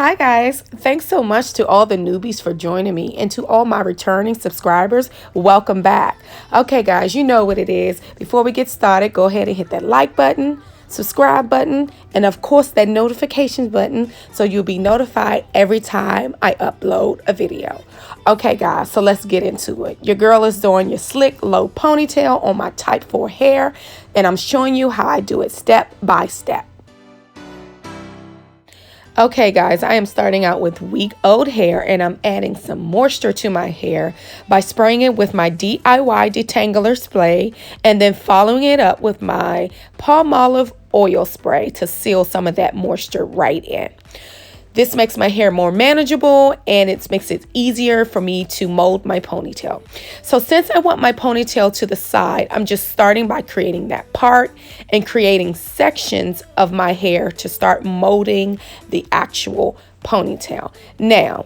Hi guys, thanks so much to all the newbies for joining me, and to all my returning subscribers, welcome back. Okay guys, you know what it is. Before we get started, go ahead and hit that like button, subscribe button, and of course that notifications button so you'll be notified every time I upload a video. Okay guys, so let's get into it. Your girl is doing your Sleek Low Ponytail on my type 4 hair, and I'm showing you how I do it step by step. Okay guys, I am starting out with week old hair, and I'm adding some moisture to my hair by spraying it with my DIY Detangler spray, and then following it up with my Palmolive oil spray to seal some of that moisture right in. This makes my hair more manageable, and it makes it easier for me to mold my ponytail. So since I want my ponytail to the side, I'm just starting by creating that part and creating sections of my hair to start molding the actual ponytail. Now,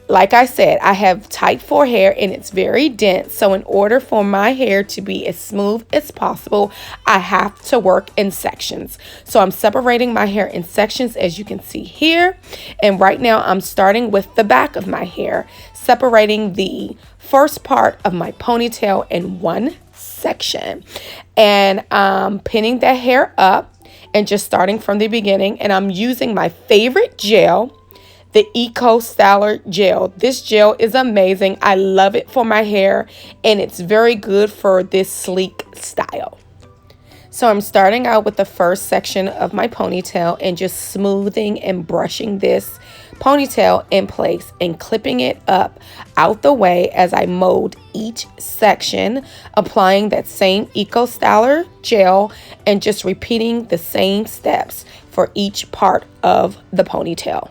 like I said, I have type 4 hair and it's very dense. So in order for my hair to be as smooth as possible, I have to work in sections. So I'm separating my hair in sections, as you can see here. And right now I'm starting with the back of my hair, separating the first part of my ponytail in one section. And I'm pinning that hair up and just starting from the beginning. And I'm using my favorite gel, the Eco Styler gel. This gel is amazing. I love it for my hair, and it's very good for this sleek style. So I'm starting out with the first section of my ponytail and just smoothing and brushing this ponytail in place and clipping it up out the way as I mold each section, applying that same Eco Styler gel and just repeating the same steps for each part of the ponytail.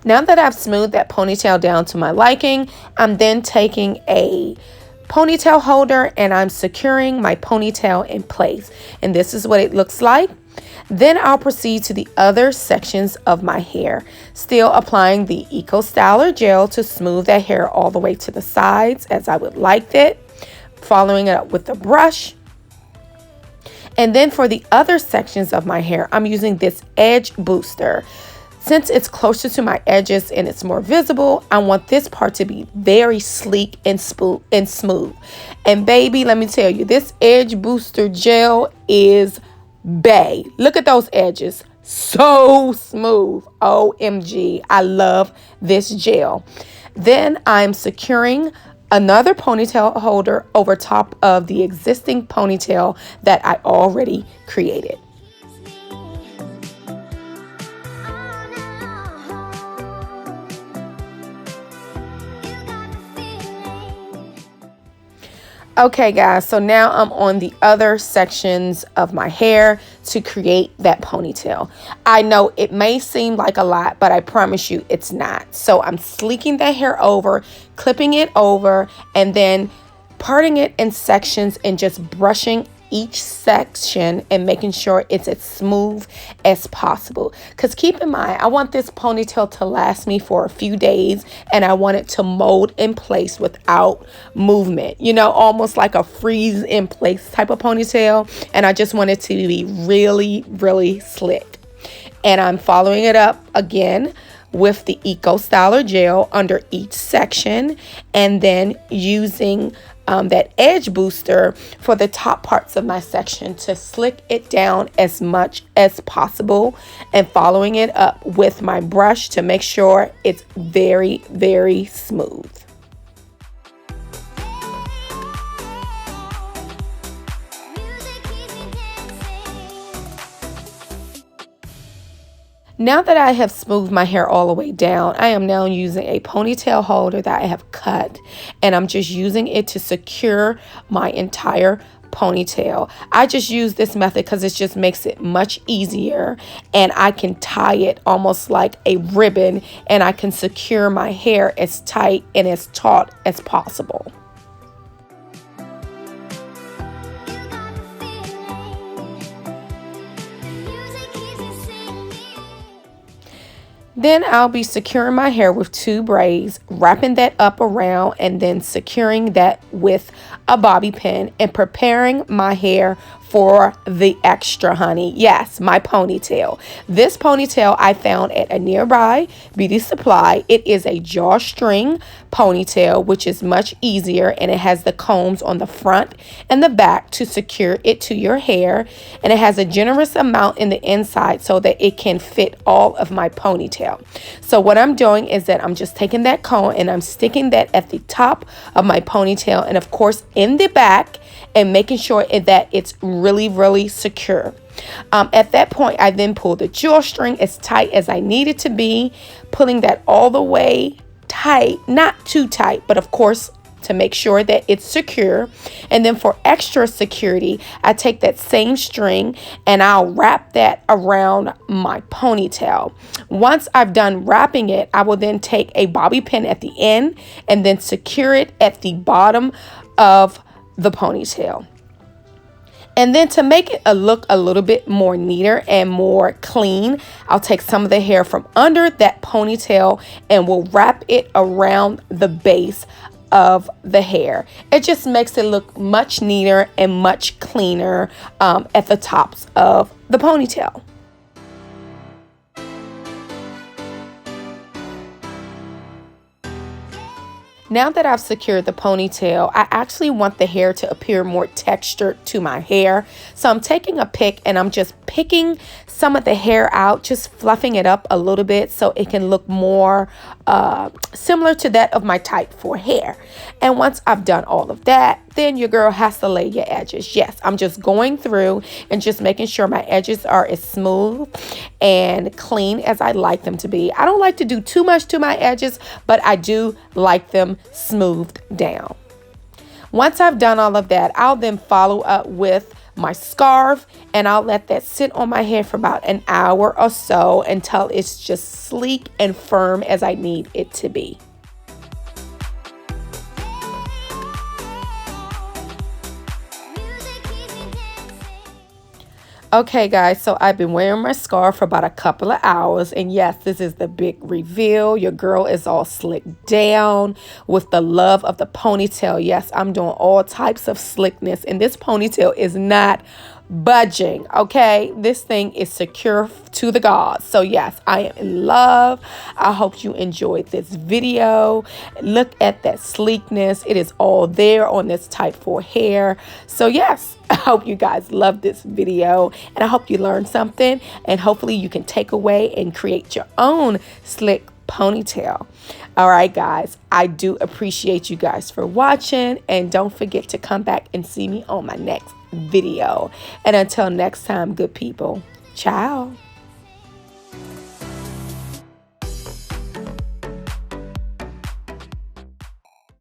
Now that I've smoothed that ponytail down to my liking, I'm then taking a ponytail holder and I'm securing my ponytail in place. And this is what it looks like. Then I'll proceed to the other sections of my hair, still applying the Eco Styler gel to smooth that hair all the way to the sides as I would like it, following it up with a brush. And then for the other sections of my hair, I'm using this edge booster. Since it's closer to my edges and it's more visible, I want this part to be very sleek and smooth. And baby, let me tell you, this edge booster gel is bae. Look at those edges. So smooth. OMG. I love this gel. Then I'm securing another ponytail holder over top of the existing ponytail that I already created. Okay guys, so now I'm on the other sections of my hair to create that ponytail. I know it may seem like a lot, but I promise you it's not. So I'm sleeking that hair over, clipping it over, and then parting it in sections and just brushing each section and making sure it's as smooth as possible. Because keep in mind, I want this ponytail to last me for a few days, and I want it to mold in place without movement, you know, almost like a freeze in place type of ponytail. And I just want it to be really, really slick. And I'm following it up again with the Eco Styler gel under each section, and then using that edge booster for the top parts of my section to slick it down as much as possible, and following it up with my brush to make sure it's very, very smooth. Now that I have smoothed my hair all the way down, I am now using a ponytail holder that I have cut, and I'm just using it to secure my entire ponytail. I just use this method because it just makes it much easier, and I can tie it almost like a ribbon, and I can secure my hair as tight and as taut as possible. Then I'll be securing my hair with 2 braids, wrapping that up around, and then securing that with a bobby pin and preparing my hair for the extra, honey. Yes, my ponytail. This ponytail I found at a nearby beauty supply. It is a drawstring ponytail, which is much easier, and it has the combs on the front and the back to secure it to your hair, and it has a generous amount in the inside so that it can fit all of my ponytail. So what I'm doing is that I'm just taking that comb and I'm sticking that at the top of my ponytail, and of course in the back, and making sure that it's really secure. At that point, I then pull the drawstring as tight as I need it to be, pulling that all the way tight, not too tight, but of course to make sure that it's secure. And then for extra security, I take that same string and I'll wrap that around my ponytail. Once I've done wrapping it, I will then take a bobby pin at the end and then secure it at the bottom of the ponytail. And then to make it look a little bit more neater and more clean, I'll take some of the hair from under that ponytail and we'll wrap it around the base of the hair. It just makes it look much neater and much cleaner at the tops of the ponytail. Now that I've secured the ponytail, I actually want the hair to appear more textured to my hair. So I'm taking a pick and I'm just picking some of the hair out, just fluffing it up a little bit so it can look more similar to that of my type 4 hair. And once I've done all of that, then your girl has to lay your edges. Yes, I'm just going through and just making sure my edges are as smooth and clean as I like them to be. I don't like to do too much to my edges, but I do like them smoothed down. Once I've done all of that, I'll then follow up with my scarf and I'll let that sit on my hair for about an hour or so until it's just sleek and firm as I need it to be. Okay guys, so I've been wearing my scarf for about a couple of hours, and yes, this is the big reveal. Your girl is all slicked down with the love of the ponytail. Yes, I'm doing all types of slickness, and this ponytail is not budging. Okay, this thing is secure to the gods. So yes, I am in love. I hope you enjoyed this video. Look at that sleekness. It is all there on this type 4 hair. So yes, I hope you guys love this video, and I hope you learned something, and hopefully you can take away and create your own slick ponytail. All right guys, I do appreciate you guys for watching, and don't forget to come back and see me on my next video. And until next time, good people, ciao.